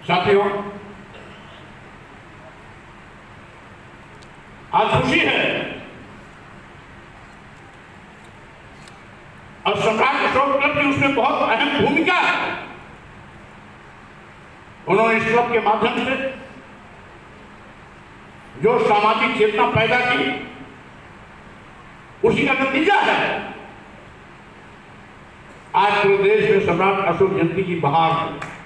साथियों, आज खुशी है और सम्राट अशोक क्लब की उसमें बहुत अहम भूमिका है। उन्होंने इस क्लब के माध्यम से जो सामाजिक चेतना पैदा की, उसी का नतीजा है आज पूरे देश में सम्राट अशोक जयंती की बहार है।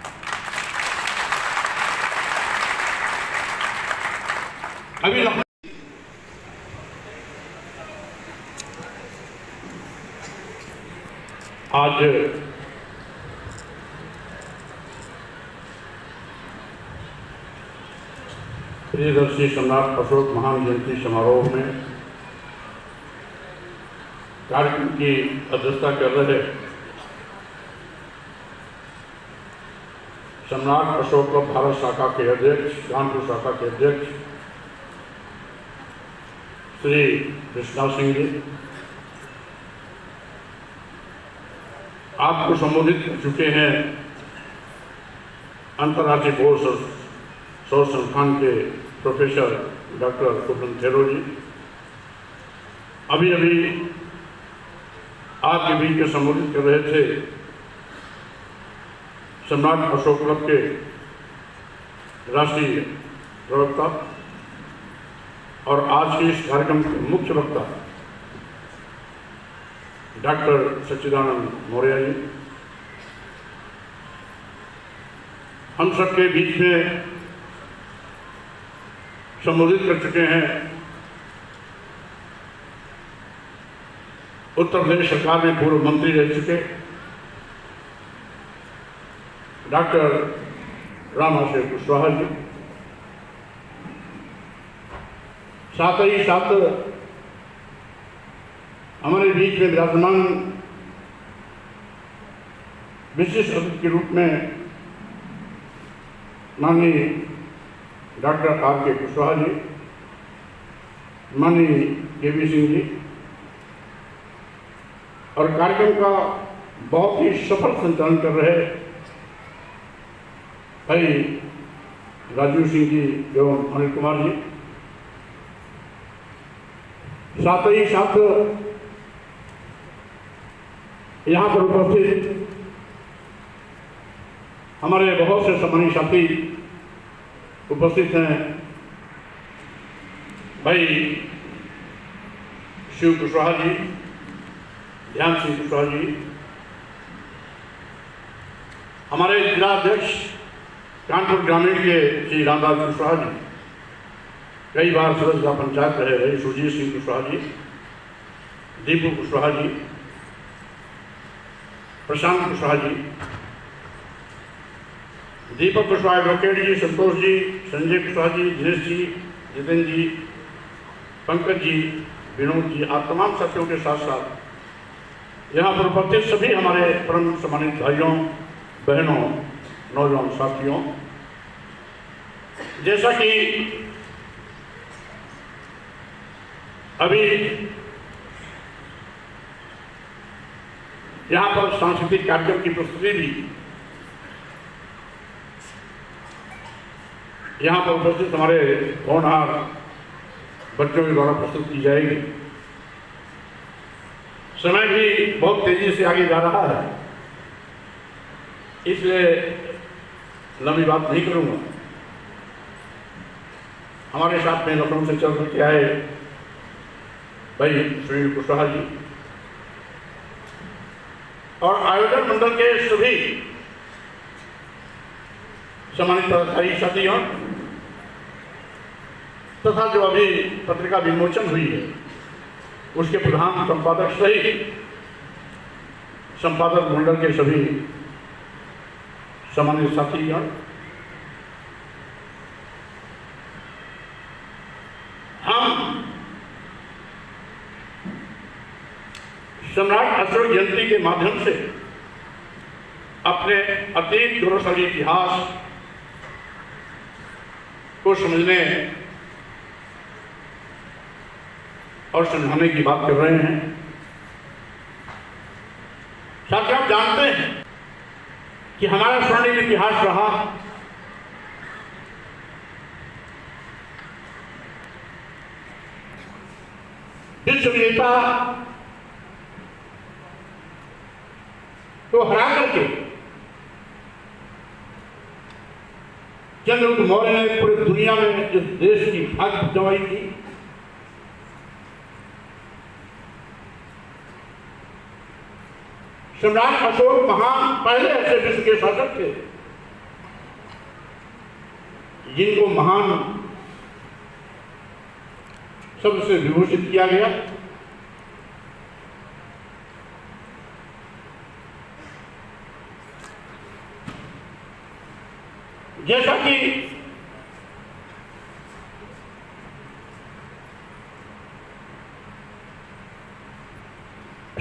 अभी आज प्रियदर्शी सम्राट अशोक महान जयंती समारोह में कार्यक्रम की अध्यक्षता कर रहे सम्राट अशोक क्लब भारत शाखा के अध्यक्ष, कानपुर शाखा के अध्यक्ष श्री कृष्णा सिंह जी, आपको संबोधित कर चुके हैं अंतर्राष्ट्रीय बोर्ड सौर संस्थान के प्रोफेसर डॉक्टर कुपन थेरो जी। अभी अभी आपके बीच में संबोधित कर रहे थे सम्राट अशोक क्लब के राष्ट्रीय प्रवक्ता और आज के इस कार्यक्रम के मुख्य वक्ता डॉक्टर सच्चिदानंद मौर्य जी। हम सबके बीच में संबोधित कर चुके हैं उत्तर प्रदेश सरकार में पूर्व मंत्री रह चुके डॉक्टर रामाशय कुशवाहा जी, साथ ही साथ हमारे बीच में विराजमान विशिष्ट अतिथि के रूप में माननीय डॉक्टर आर के कुशवाहा जी, माननीय केवी सिंह जी, और कार्यक्रम का बहुत ही सफल संचालन कर रहे भाई राजीव सिंह जी एवं अनिल कुमार जी, साथ ही साथ यहाँ पर उपस्थित हमारे बहुत से सम्मानित साथी उपस्थित हैं। भाई शिव कुशवाहा जी, ध्यान सिंह कुशवाहा जी, हमारे जिलाध्यक्ष कानपुर ग्रामीण के श्री रामदास कुशवाहा जी, कई बार सदस्य पंचायत रहे भाई सुरजीत सिंह कुशवाहा जी, दीपू कुशवाहा जी, प्रशांत कुशवाहा जी, दीपक कुशवाहा, एडवोकेट जी, संतोष जी, संजय कुशवाहा जी, दिनेश जी, जितेंद्र जी, पंकज जी, विनोद जी, आप तमाम साथियों के साथ साथ यहाँ पर उपस्थित सभी हमारे परम सम्मानित भाइयों बहनों नौजवान साथियों, जैसा कि अभी यहाँ पर सांस्कृतिक कार्यक्रम की प्रस्तुति भी यहाँ पर उपस्थित हमारे होनहार बच्चों के द्वारा प्रस्तुत की जाएगी। समय भी बहुत तेजी से आगे जा रहा है, इसलिए लंबी बात नहीं करूंगा। हमारे साथ में लखनऊ से चल के आए भाई श्री कुशवाहा जी और आयोजन मंडल के सभी सम्मानित पदाधिकारी साथियों तथा जो अभी पत्रिका विमोचन हुई है उसके प्रधान संपादक सहित संपादक मंडल के सभी सम्मानित साथीगण, हम सम्राट अशोक जयंती के माध्यम से अपने अतीत गौरवशाली इतिहास को समझने और समझाने की बात कर रहे हैं। साथ ही आप जानते हैं कि हमारा स्वर्णिम इतिहास रहा विश्व नेता को हरा करके चंद्रगुप्त मौर्य ने पूरी दुनिया में इस देश की भाग जमाई थी। सम्राट अशोक महान पहले ऐसे विश्व के शासक थे जिनको महान शब्द से विभूषित किया गया। जैसा कि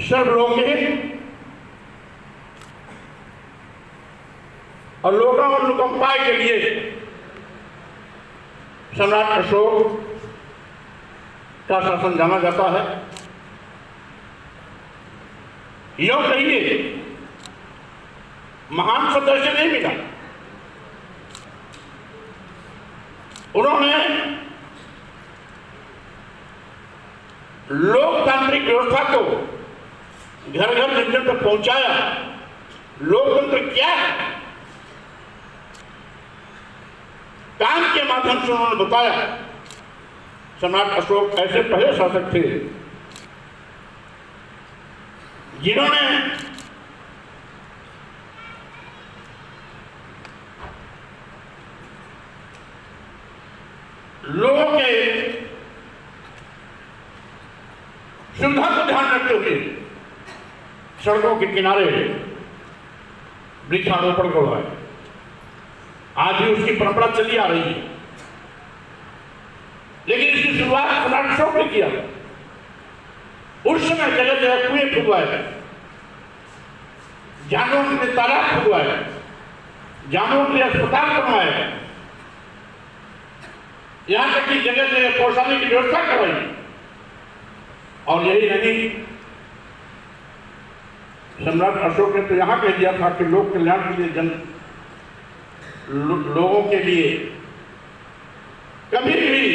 सर्वलोकहित और लोकानुकंपा के लिए सम्राट अशोक का शासन जाना जाता है। यो कहिए महान शब्द से नहीं मिला, उन्होंने लोकतांत्रिक व्यवस्था को घर घर जन जन तक पहुंचाया। लोकतंत्र क्या है, काम के माध्यम से उन्होंने बताया। सम्राट अशोक ऐसे पहले शासक थे जिन्होंने लोगों के सुविधा को ध्यान रखते हुए सड़कों के किनारे वृक्षारोपण करवाए। आज भी उसकी परंपरा चली आ रही है, लेकिन इसकी शुरुआत सम्राट अशोक ने किया। उस समय जगह जगह कुएं खुदवाए, जानवरों के लिए तालाब खुदवाए, जानवरों के लिए अस्पताल बनवाए, यहां तक कि जगह जगह पहुंचाने की व्यवस्था करवाई। और यही नहीं, सम्राट अशोक ने तो यहां कह दिया था कि लोक कल्याण के लिए लोगों के लिए कभी भी,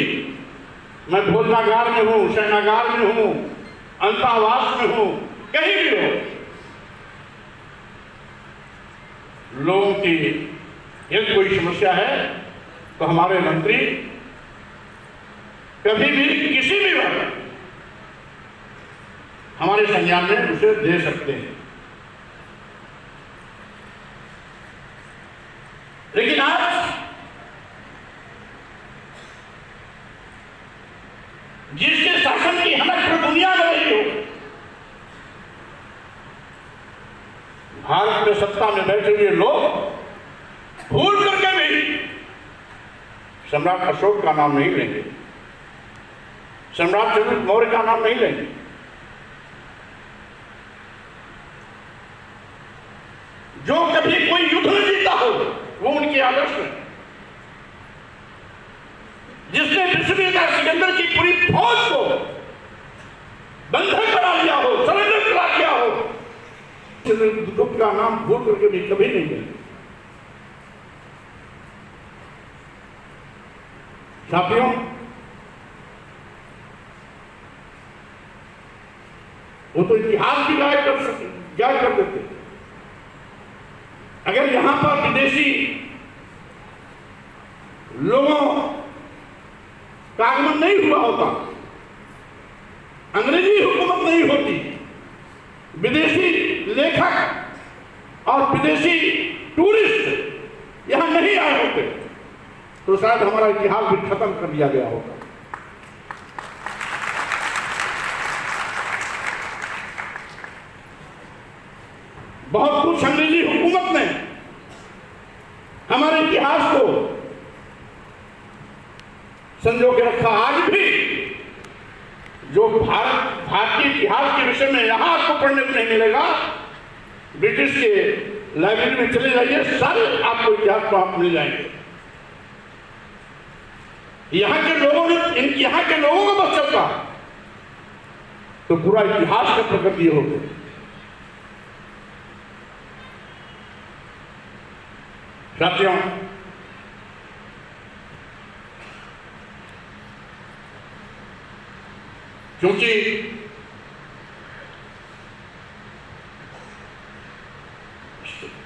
मैं भोजनागार में हूं, शयनागार में हूं, अंतःवास में हूं, कहीं भी हो, लोगों की यदि कोई समस्या है तो हमारे मंत्री कभी भी किसी भी वक्त हमारे संज्ञान में उसे दे सकते हैं। लेकिन आज जिसके शासन की हनक पर दुनिया में रही हो, भारत में सत्ता में बैठे हुए लोग भूल करके भी सम्राट अशोक का नाम नहीं लेंगे, सम्राट चंद्रगुप्त मौर्य का नाम नहीं लेंगे। जो कभी कोई युद्ध में जीता हो वो उनके आदर्श है। जिसने विश्वविजेता सिकंदर की पूरी फौज को बंधक करा लिया हो, सरेंडर करा दिया हो, चंद्रगुप्त का नाम भूल करके भी कभी नहीं लेंगे। साथियों, वो तो इतिहास भी गायब कर देते। अगर यहां पर विदेशी लोगों का आगमन नहीं हुआ होता, अंग्रेजी हुकूमत नहीं होती, विदेशी लेखक और विदेशी टूरिस्ट यहां नहीं आए होते, तो शायद हमारा इतिहास भी खत्म कर दिया गया होगा। बहुत कुछ अंग्रेजी हुकूमत ने हमारे इतिहास को संजो के रखा। आज भी जो भारतीय इतिहास के विषय में यहां आपको पढ़ने को नहीं मिलेगा, ब्रिटिश के लाइब्रेरी में चले जाइए, सारे आपको इतिहास को आप मिल जाएंगे। यहां के लोगों ने यहां के लोगों को बस चलता तो पूरा इतिहास का प्रगति होगा। साथियों, क्योंकि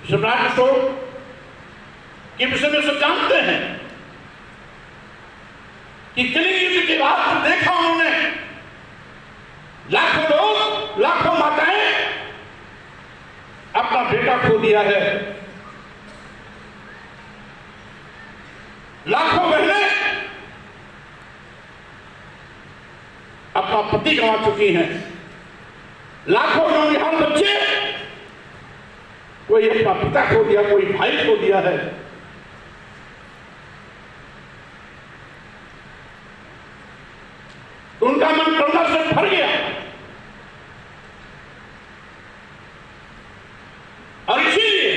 सम्राट अशोक के विषय में सब जानते हैं कि कलिंग युद्ध के बाद देखा उन्होंने लाखों लोग, लाखों माताएं अपना बेटा खो दिया है, लाखों बहनें अपना पति गंवा चुकी हैं, लाखों नौनिहाल बच्चे कोई अपना पिता खो दिया, कोई भाई खो दिया है। तो उनका मन करुणा से भर गया और इसीलिए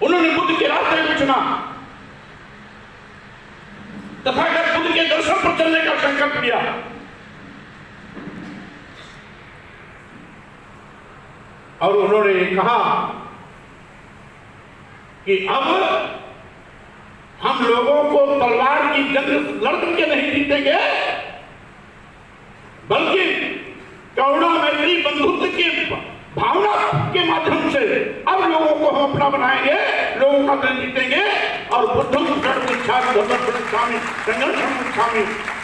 उन्होंने बुद्ध के रास्ते को चुना, तथागत बुद्ध के दर्शन पर चलने का संकल्प लिया। और उन्होंने कहा कि अब हम लोगों को तलवार की जंग लड़ के नहीं जीतेंगे, बल्कि करुणा, मैत्री, बंधुत्व की भावना के माध्यम से अब लोगों को हम अपना बनाएंगे, लोगों का दिल जीतेंगे और बुद्धों को संघर्ष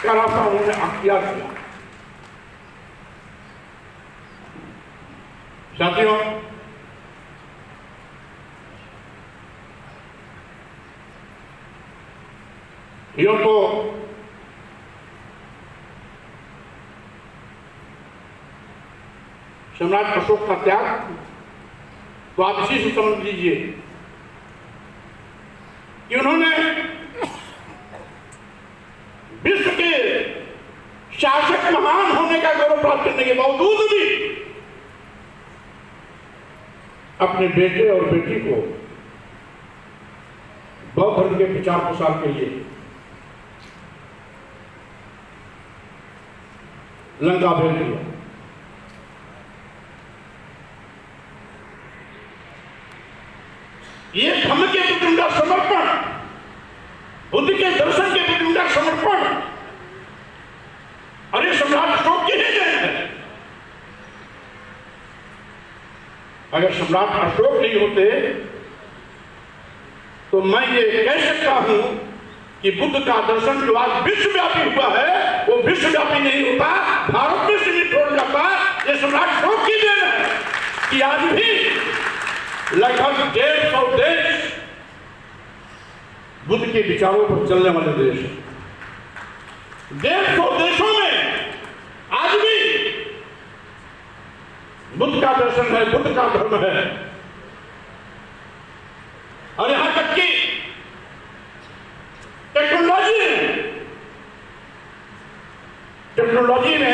का रास्ता उन्होंने अख्तियार किया। साथियों, यो तो सम्राट अशोक का त्याग, तो आप इसी से समझ लीजिए कि उन्होंने विश्व के शासक महान होने का गौरव प्राप्त करने के बावजूद भी अपने बेटे और बेटी को बौद्ध धर्म के प्रचार प्रसार के लिए लंका भेज दिया। ये धर्म के प्रति उनका समर्पण, बुद्ध के दर्शन के प्रति उनका समर्पण, और ये सम्राट अशोक के लिए है। अगर सम्राट अशोक नहीं होते तो मैं ये कह सकता हूं कि बुद्ध का दर्शन जो आज विश्वव्यापी हुआ है वो विश्वव्यापी नहीं होता, भारत में सीमित हो जाता। ये सम्राट अशोक की देन है कि आज भी लगभग 150 देश बुद्ध के विचारों पर चलने वाले देश हैं। 150 देशों में आज भी बुद्ध का दर्शन है, बुद्ध का धर्म है। और यहां तक कि टेक्नोलॉजी में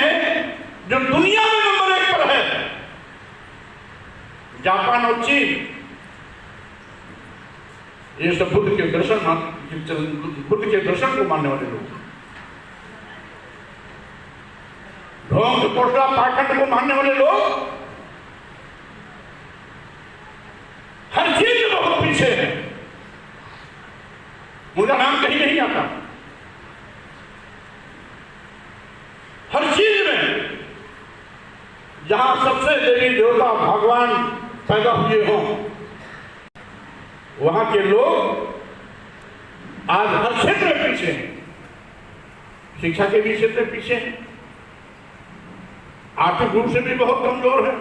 जो दुनिया में नंबर 1 पर है, जापान और चीन, ये सब बुद्ध के दर्शन को मानने वाले लोग, ढोंग कोटला पाखंड को मानने वाले लोग हर चीज में बहुत पीछे है, उनका नाम कहीं नहीं आता। हर चीज में जहां सबसे देवी देवता भगवान पैदा हुए हों, वहां के लोग आज हर क्षेत्र में पीछे हैं। शिक्षा के भी क्षेत्र में पीछे हैं, आर्थिक रूप से भी बहुत कमजोर है,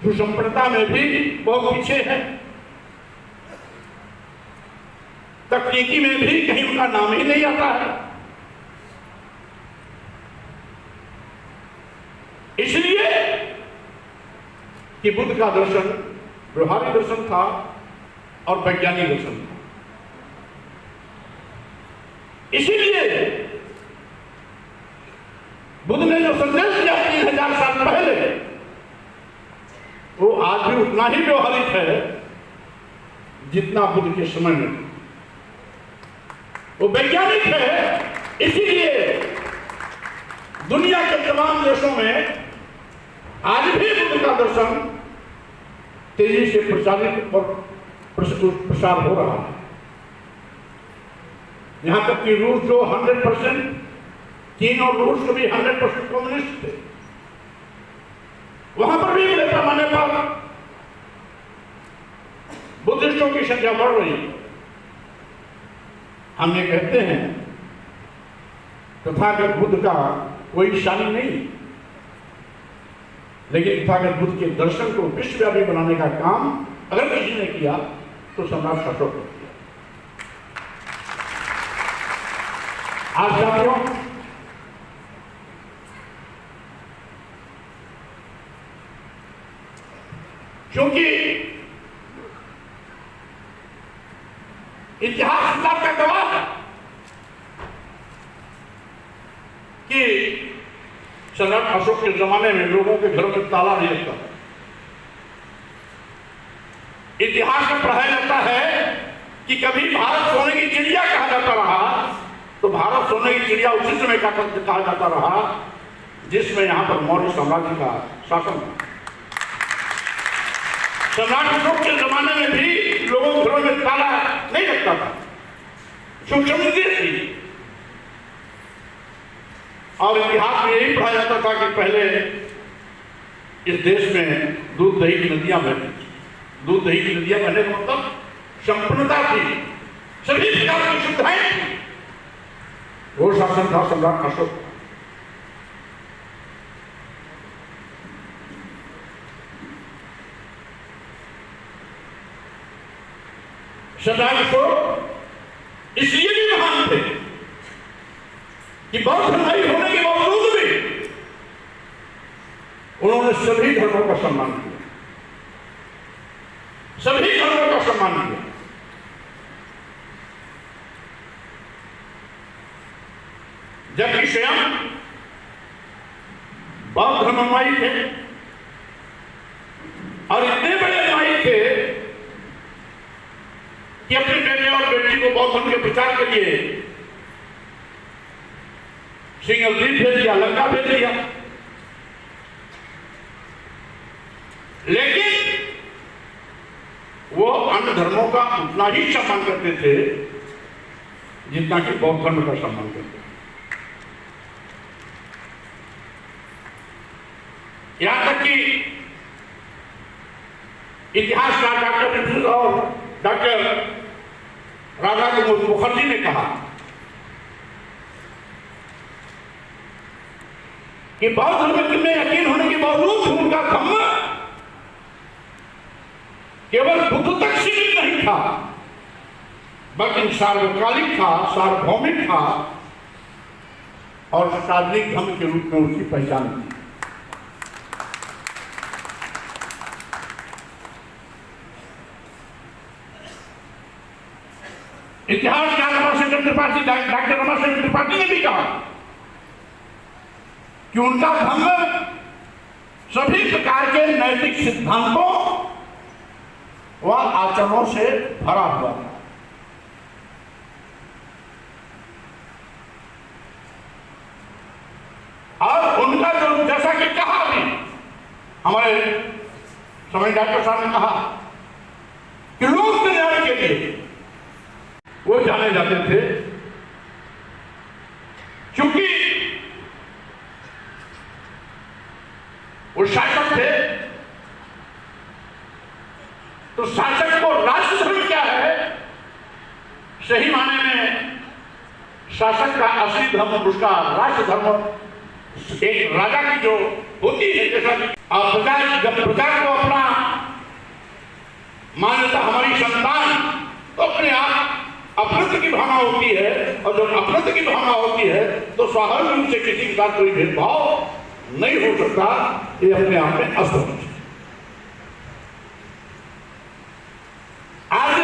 सुसंपन्नता में भी बहुत पीछे है, तकनीकी में भी कहीं उनका नाम ही नहीं आता है। इसलिए कि बुद्ध का दर्शन व्यवहारिक दर्शन था और वैज्ञानिक दर्शन था। इसीलिए बुद्ध ने जो संदेश दिया 3000 साल पहले, वो आज भी उतना ही व्यवहारिक है जितना बुद्ध के समय में। वो वैज्ञानिक है, इसीलिए दुनिया के तमाम देशों में आज भी बुद्ध का दर्शन तेजी से प्रचारित और प्रसार हो रहा है। यहां तक कि रूस जो 100%, चीन और रूस भी 100% कम्युनिस्ट थे, वहां पर भी बड़े पैमाने पर बुद्धिस्टों की संख्या बढ़ रही है। हम ये कहते हैं तथागत बुद्ध का कोई शान नहीं, लेकिन तथागत बुद्ध के दर्शन को विश्वव्यापी बनाने का काम अगर किसी ने किया तो सम्राट अशोक ने किया। आज साथियों, क्योंकि इतिहास बात का गवाह है कि सम्राट अशोक के जमाने में लोगों के घरों में ताला नहीं लगता। इतिहास में पढ़ाया जाता है कि कभी भारत सोने की चिड़िया कहा जाता रहा, तो भारत सोने की चिड़िया उसी समय कहा जाता रहा जिसमें यहां पर मौर्य साम्राज्य का शासन था। सम्राट अशोक के जमाने में भी लोगों के घरों में ताला नहीं लगता था, सूक्ष्म थी। और इतिहास में यही पढ़ा जाता था कि पहले इस देश में दूध दही की नदियां बहती थी। दूध दही की नदियां बहने का मतलब संपन्नता थी, सभी प्रकार की सुविधाएं थी। वो शासन था सम्राट अशोक। सम्राट अशोक इसलिए भी महान थे कि बौद्ध धर्म होने के बावजूद भी उन्होंने सभी धर्मों का सम्मान किया, सभी धर्मों का सम्मान किया। जबकि स्वयं बौद्ध धर्म अनुयायी थे और इतने बड़े अनुयायी थे कि अपने बेटे और बेटी को बौद्ध धर्म के प्रचार के लिए सिंगल द्वीप भेज दिया, लंका भेज दिया। लेकिन वो अन्य धर्मों का उतना ही सम्मान करते थे जितना कि बौद्ध धर्म का सम्मान करते थे। यहां तक कि इतिहासकार डॉक्टर और डॉक्टर राधा मुखर्जी ने कहा कि बौद्ध धर्म में यकीन होने के बावजूद उनका धर्म केवल बुद्ध तक सीमित नहीं था, बल्कि सार्वकालिक था, सार्वभौमिक था और सार्वजनिक धर्म के रूप में उसकी पहचान थी। इतिहासकार रमाशंकर त्रिपाठी, डॉक्टर रमाशंकर त्रिपाठी ने भी कहा कि उनका धर्म सभी प्रकार के नैतिक सिद्धांतों व आचरणों से भरा हुआ था। और उनका जो जैसा कि कहा भी हमारे समय डॉक्टर साहब ने कहा कि लोक कल्याण के लिए वो जाने जाते थे, क्योंकि वो शासक थे। तो शासक को राष्ट्र धर्म क्या है, सही माने में शासक का असली धर्म, उसका राष्ट्र धर्म एक राजा की जो होती है, जैसा प्रजा, जब प्रजा को अपना मान्यता हमारी संतान, तो अपने आप अपनत्व की भावना होती है, और जब अपनत्व की भावना होती है तो स्वाभाविक रूप से किसी के साथ कोई भेदभाव नहीं हो सकता। ये अपने आप में असंभव है। आज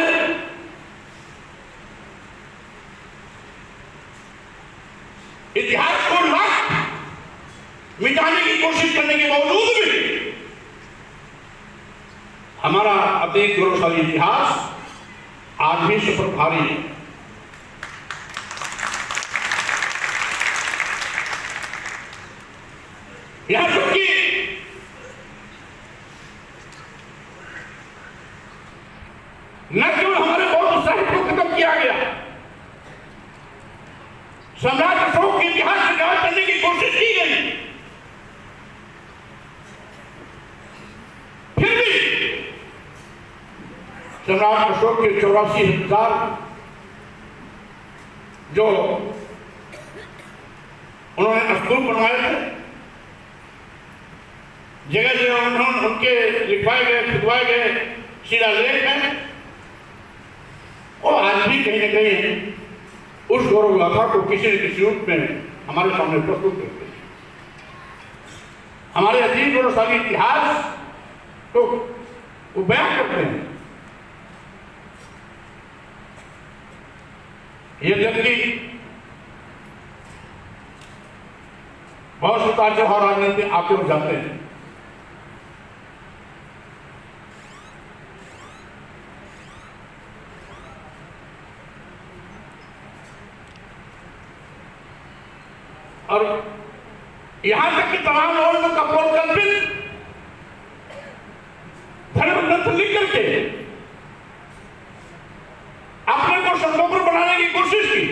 इतिहास को मिटाने की कोशिश करने के बावजूद भी हमारा अतीत गौरवशाली इतिहास आज भी सफर भारी है। यहां तक कि न केवल हमारे बौद्ध साहित्य को खत्म किया गया, सम्राट अशोक के इतिहास से गायब करने की कोशिश की गई, फिर भी सम्राट अशोक के 84,000 जो उन्होंने स्तूप बनवाए थे, जगह जगह उन्होंने उनके लिखवाए गए खुदवाए गए शिलालेख हैं, और आज भी कहीं न कहीं उस गौरव गाथा को किसी न किसी रूप में हमारे सामने प्रस्तुत करते हैं। हमारे अतीत गौरवशाली इतिहास को वो बयान करते हैं। ये व्यक्ति बहुत उतार चढ़ाव राजनीति आते हो जाते हैं, और यहां तक कि तमाम लोगों का कल्पित धर्म ग्रंथ लिख करके अपने को संगोपन बनाने की कोशिश की,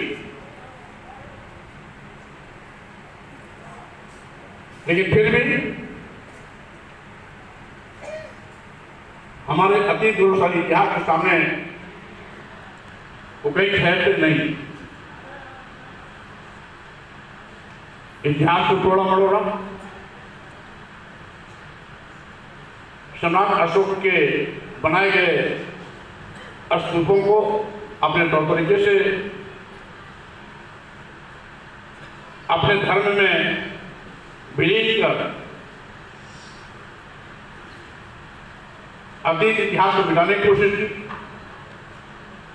लेकिन फिर भी हमारे अतीत गौरवशाली इतिहास के सामने वो कई ठहरते नहीं। इतिहास को तोड़ा मरोड़ा सम्राट अशोक के बनाए गए स्तूपों को अपने तौर तरीके से अपने धर्म में विलीन कर अतीत इतिहास को मिटाने की कोशिश की।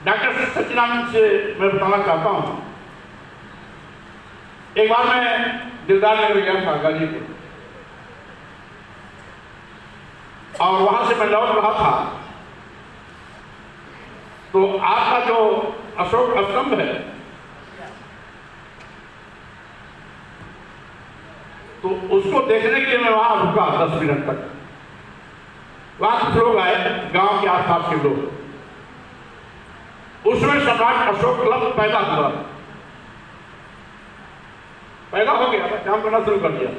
डॉक्टर सच्चिदानंद से मैं बताना चाहता हूं, एक बार मैं दिलदार नगर गया था गाजीपुर, और वहां से मैं लौट रहा था तो आपका जो अशोक स्तंभ है, तो उसको देखने के लिए मैं वहां रुका 10 मिनट तक। वहां कुछ लोग आए, गांव के आसपास के लोग, उसमें सम्राट अशोक लफ्ज पैदा हुआ, पैदा हो गया, काम करना शुरू कर दिया।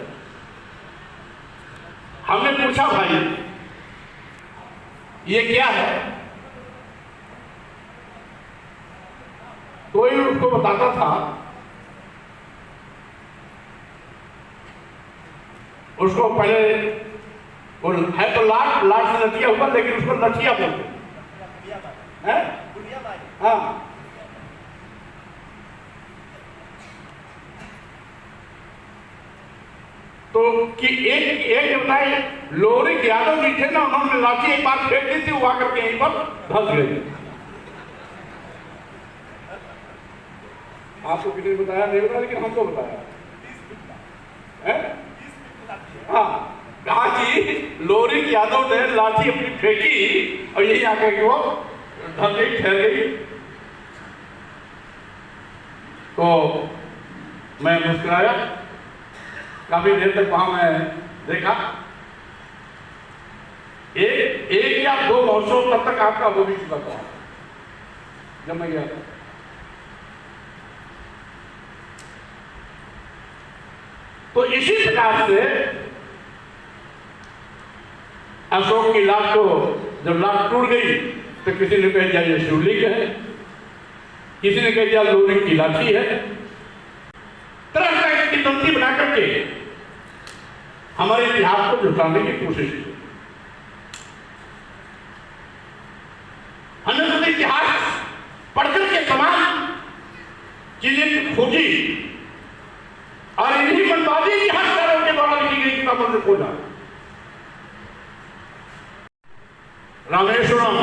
हमने पूछा भाई ये क्या है, कोई उसको बताता था, उसको पहले वो है तो लाट से लटिया हुआ, लेकिन उसको लठिया बोलते हैं। हाँ, तो कि एक बताए लोहरी यादव जी थे ना, उन्होंने लाठी एक बार फेंक दी थी, वो आकर के यहीं पर धंस गई। आपको किसी ने बताया नहीं बताया, लेकिन हमको बताया है। हाँ, कहा कि लोहरी यादव ने लाठी अपनी फेंकी और यही आकर के वो धंस गई, ठहर गई। तो मैं मुस्कुराया, काफी देर तक वहां मैं देखा, एक या 2 महोत्सव तब तक आपका वो भी चुका था जब मैं गया था। तो इसी प्रकार से अशोक की लाट को जब लाट टूट गई तो किसी ने कह दिया ये शिवलिंग है, किसी ने कह दिया लोहरी की लाठी है। तरह तरह की तंती बना करके हमारे इतिहास को झुकाने की कोशिश की। हमने तो इतिहास पढ़कर के तमाम चीजें खोजी और इन्हीं मनबाजी इतिहासकारों के द्वारा लिखी गई किताबों से खोजा। रामेश्वरम,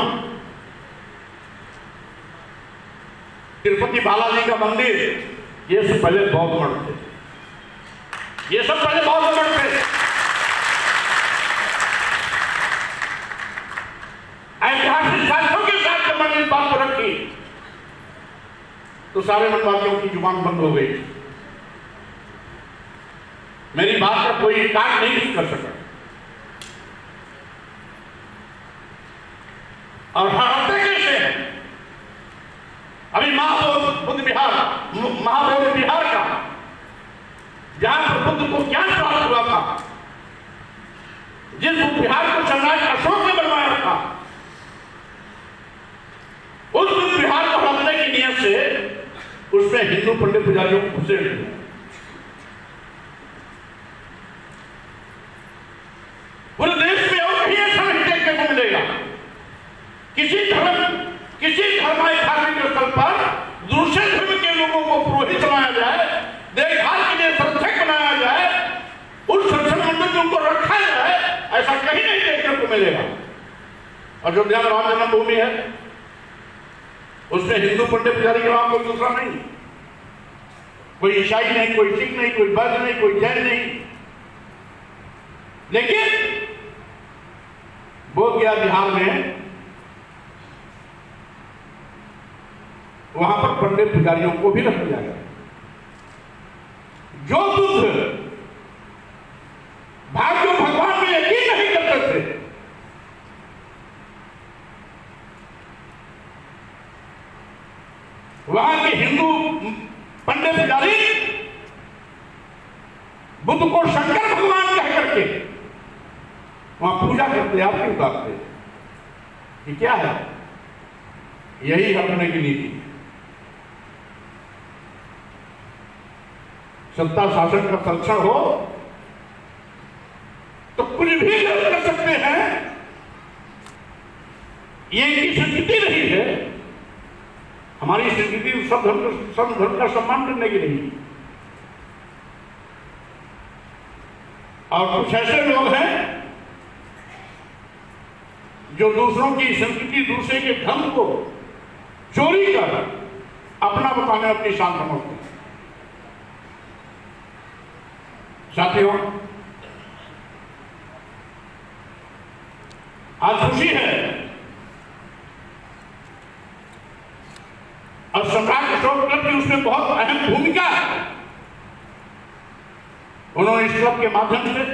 तिरुपति बालाजी का मंदिर, ये सब पहले बौद्ध मठ थे, ये सब पहले बौद्ध मठ थे। ऐतिहासिक साक्ष्यों के साथ जब मैंने इस बात को रखी तो सारे मनवादियों की जुबान बंद हो गई, मेरी बात का कोई इनकार नहीं कर सका। और हर हफ्ते कैसे अभी महाबोध बुद्ध विहार महाभैरव बिहार का, जहां बुद्ध को ज्ञान प्राप्त हुआ था, जिस बिहार को सम्राट अशोक ने बनवाया था, उस बिहार को हड़पने की नियत से उसमें हिंदू पंडित पुजारियों को घुसे दिया। पूरे देश में और कहीं ऐसा नहीं देखने को मिलेगा। किसी धर्माय धार्मिक स्थल पर दूसरे धर्म के लोगों को पुरोहित बनाया जाए, देखभाल के लिए संरक्षक बनाया जाए, उस संरक्षण मंडल में उनको रखा जाए, ऐसा कहीं नहीं देखने को मिलेगा। अयोध्या में राम जन्मभूमि है, उसमें हिंदू पंडित पुजारी के नाम कोई दूसरा नहीं, कोई ईसाई नहीं, कोई सिख नहीं, कोई बौद्ध नहीं, कोई जैन नहीं। लेकिन बोध गया बिहार में, वहां पर पंडित पुजारियों को भी रख दिया गया। जो बुद्ध भाग्य भगवान में यकीन नहीं करते थे, वहां के हिंदू पंडित पुजारी बुद्ध को शंकर भगवान कह करके वहां पूजा करते, आपकी उतारते। ये क्या है? यही हटने की नीति। सत्ता शासन का संरक्षण हो तो कुछ भी कर सकते हैं, ये इनकी संस्कृति रही है। हमारी संस्कृति सब धर्म का सम्मान करने की नहीं। और कुछ ऐसे लोग हैं जो दूसरों की संस्कृति, दूसरे के धर्म को चोरी कर अपना बताने अपनी शान समझते हैं। साथियों, आज खुशी है और सम्राट अशोक क्लब की उसमें बहुत अहम भूमिका है। उन्होंने इस क्लब के माध्यम से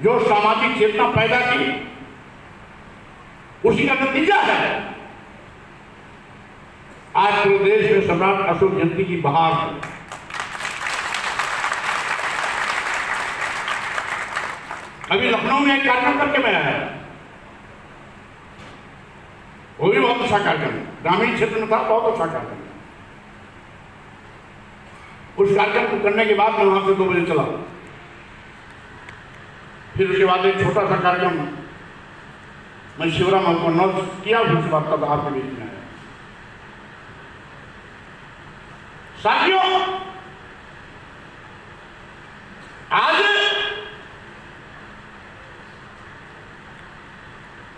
जो सामाजिक चेतना पैदा की, उसी का नतीजा है आज पूरे देश में सम्राट अशोक जयंती की बहार है। अभी लखनऊ में एक कार्यक्रम करके मैं आया, वो भी बहुत अच्छा कार्यक्रम, ग्रामीण क्षेत्र में था, बहुत अच्छा कार्यक्रम। उस कार्यक्रम को करने के बाद मैं वहां से 2 बजे चला। फिर उसके बाद एक छोटा सा कार्यक्रम मैं शिवराम को अनाउंस किया, फिर उसके बाद तब आपके बीच में आया। साथियों, आज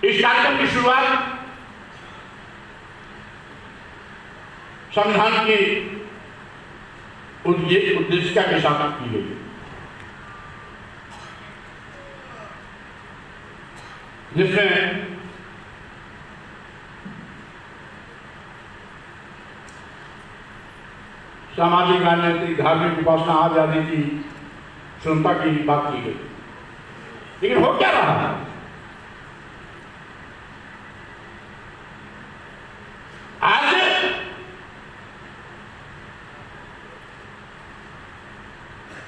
इस कार्यक्रम की शुरुआत संविधान की उद्देशिका के साथ की गई, जिसमें सामाजिक, राजनीतिक, धार्मिक, उपासना आदि की स्वतंत्रता की बात की गई। लेकिन हो क्या रहा है? आज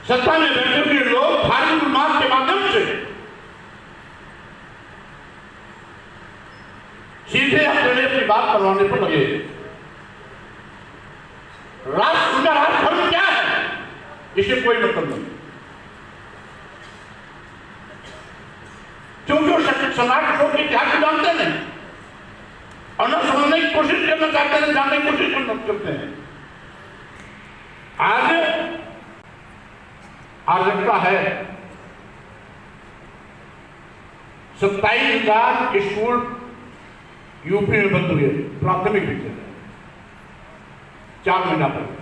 सत्ता में बैठे हुए लोग धार्मिक उन्माद के माध्यम से सीधे अपने अपनी बात करवाने पर लगे। उनका राष्ट्र धर्म क्या है, इसे कोई मतलब नहीं। क्योंकि सम्राट अशोक के इतिहास को जानते नहीं और न समझने की कोशिश करना चाहते हैं, जानने की कोशिश करते हैं। आज लगता है 27,000 स्कूल यूपी में बंद हुए, प्राथमिक विद्यालय 4 महीना पहले।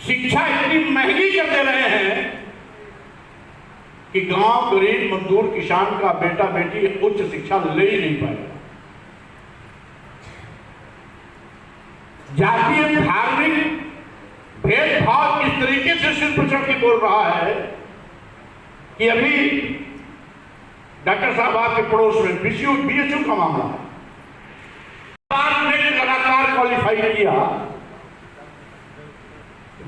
शिक्षा इतनी महंगी कर दे रहे हैं कि गांव गरीब मजदूर किसान का बेटा बेटी उच्च शिक्षा ले ही नहीं पाएगा। जातीय धार्मिक भेदभाव इस तरीके से सिर पर चढ़ के बोल रहा है कि अभी डॉक्टर साहब आपके पड़ोस में बीएचयू का मामला है, क्वालिफाई किया,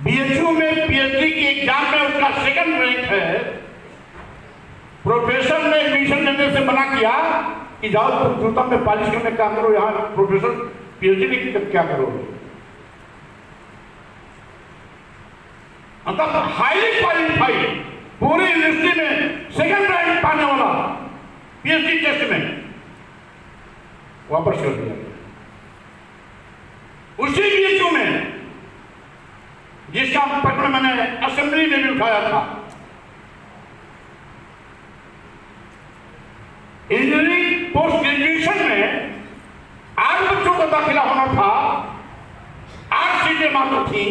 बीएचयू में पीएचडी के एग्जाम में उसका सेकंड रैंक है, प्रोफेसर ने एडमिशन लेने से मना किया कि जाओ तुम जूता में पॉलिश करने काम करो, यहाँ प्रोफेसर पीएचडी लेकर क्या करोगे। मतलब हाईली क्वालिफाइड पूरी यूनिवर्सिटी में सेकंड रैंक पाने वाला पीएचडी टेस्ट में वापस कर दिया गया। उसी बीएचयू में जिसका प्रश्न मैंने असेंबली में भी उठाया था, इंजीनियरिंग पोस्ट ग्रेजुएशन में 8 बच्चों का दाखिला होना था, 8 सीटें मात्र थी,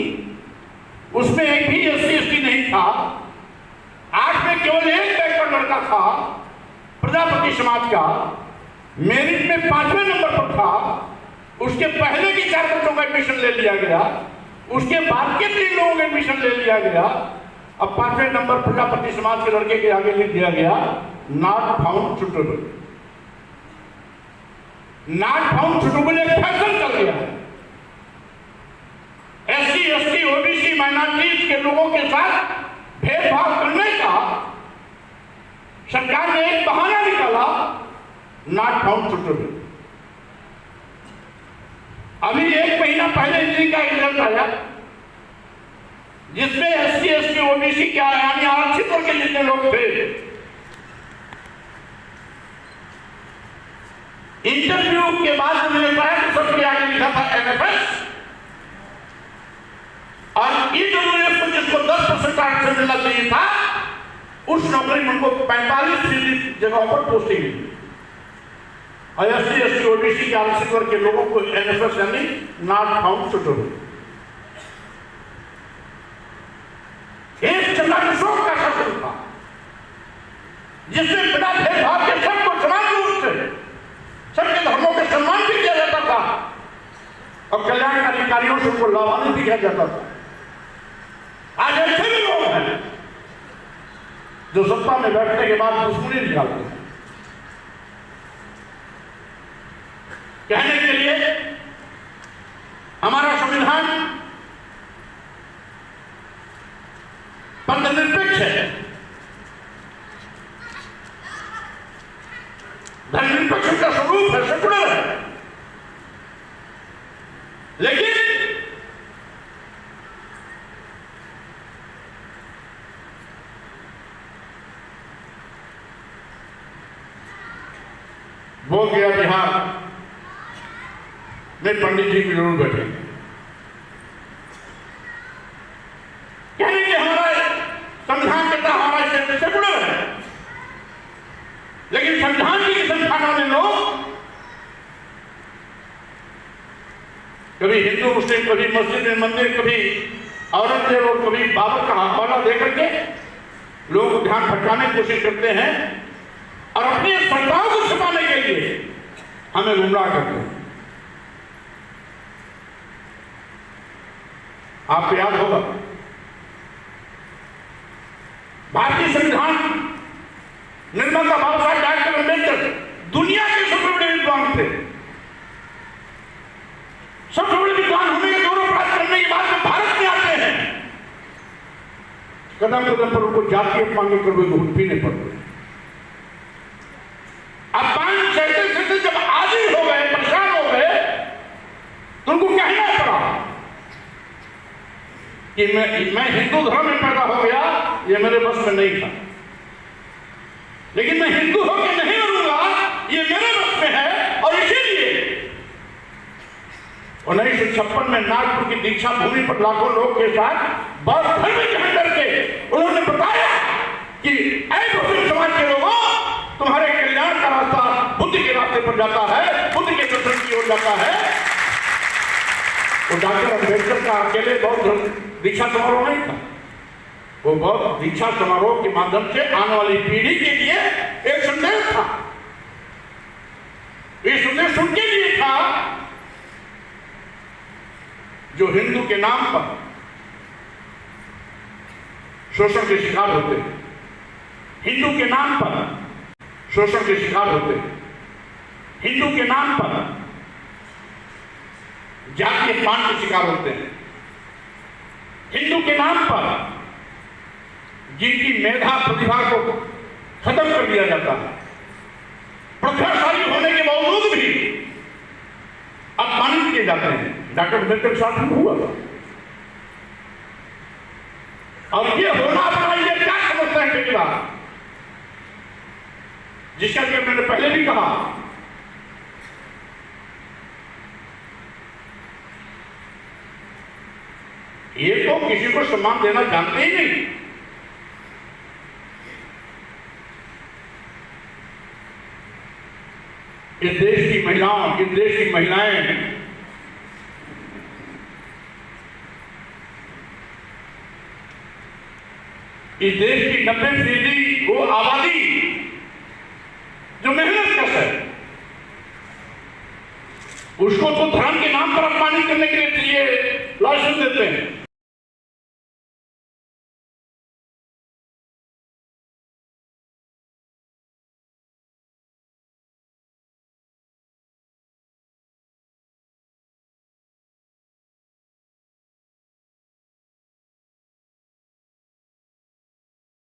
उसमें एक भी एससी एसटी नहीं था, 8 में केवल एक बैकवर्ड लड़का था प्रजापति समाज का, मेरिट में 5वें नंबर पर था, उसके पहले के 4 बच्चों का एडमिशन ले लिया गया, उसके बाद के 3 लोगों का एडमिशन ले लिया गया, अब 5वें नंबर प्रजापति समाज के लड़के के आगे लिख दिया गया not found suitable. Not found suitable एक फैशन चल गया है। एससी एसटी ओबीसी माइनॉरिटीज के लोगों के साथ भेदभाव करने का सरकार ने एक बहाना निकाला, नॉट फाउंड सुटेबल। अभी 1 महीना पहले इंजीनियरिंग का रिजल्ट आया जिसमें एससी एसटी ओबीसी क्या यानी आरक्षित वर्ग के जितने लोग थे, इंटरव्यू के बाद मैंने बताया कि सबके आगे लिखा था एनएफएस और ईडब्ल्यूएस को जिसको 10% आरक्षण मिलना चाहिए था, उस नौकरी में उनको 45 जगहों पर पोस्टिंग मिली। और एससी एसटी ओबीसी के आरक्षित वर्ग के लोगों को एनएफएस यानी नॉट फाउंड सुटेबल। एक चंद्रशोक का शासन था जिसमें बिना भेदभाव के सबको समान रूप से सबके धर्मों के सम्मान भी किया जाता था और कल्याणकारी कार्यों से उनको लाभान्वित भी किया जाता था। आज ऐसे भी लोग हैं जो सत्ता में बैठने के बाद दुश्मनी निकालते हैं। कहने के लिए हमारा संविधान धर्मनिरपेक्ष है, धर्मनिरपेक्ष का स्वरूप है, सेकुलर है, लेकिन बोध गया बिहार में पंडित जी की जरूर बैठे, कहने के हमारा संविधान कहता हमारा सेकुलर है, लेकिन संविधान की संस्थान वाले लोग कभी हिंदू मुस्लिम, कभी मस्जिद में मंदिर, कभी औरंगजेब और कभी बाबर का हवाला देकर के लोगों को ध्यान भटकाने की कोशिश करते हैं और अपनी सरकार को छिपाने के लिए हमें गुमराह करते हैं। आपको याद होगा भारतीय संविधान निर्माता बाबा साहब डॉक्टर अम्बेडकर दुनिया के सबसे बड़े विद्वान थे। सबसे बड़े विद्वान होने के गौरव प्राप्त करने के बाद में भारत में आते हैं, कदम कदम पर उनको जातीय अपमान कर घूट पीने पड़ते। अब 5 सहते जब आदी हो गए, परेशान हो गए, तो उनको कहना पड़ा कि मैं हिंदू धर्म में पैदा हो गया, ये मेरे बस में नहीं था, लेकिन मैं हिंदू होकर नहीं मरूंगा, ये मेरे बस में है। और इसीलिए 1956 में नागपुर की दीक्षा भूमि पर लाखों लोग के साथ बौद्ध धर्म के अंदर के उन्होंने बताया कि ऐ मुस्लिम समाज के लोगों, तुम्हारे कल्याण का रास्ता बुद्ध के रास्ते पर जाता है, बुद्ध के दर्शन की ओर जाता है। वो डॉक्टर अम्बेडकर का अकेले बौद्ध दीक्षा समारोह नहीं था, वो बौद्ध दीक्षा समारोह के माध्यम से आने वाली पीढ़ी के लिए एक संदेश था। ये संदेश उनके लिए था जो हिंदू के नाम पर शोषण के शिकार होते हैं, हिंदू के नाम पर शोषण के शिकार होते हैं, हिंदू के नाम पर जातीय अपमान के शिकार होते हैं। हिंदू के नाम पर जिनकी मेधा प्रतिभा को खत्म कर दिया जाता है, प्रतिभाशाली होने के बावजूद भी अपमानित किए जाते हैं। डॉक्टर अम्बेडकर के साथ हुआ था। और ये होना अपना ये क्या समझते हैं ठेकेदार, जिसका कि मैंने पहले भी कहा, ये तो किसी को सम्मान देना जानते ही नहीं। इस देश की महिलाओं, इस देश की महिलाएं इस देश की 90% वो आबादी जो मेहनत कश है, उसको तो धर्म के नाम पर अपमानित करने के लिए लाइसेंस देते हैं।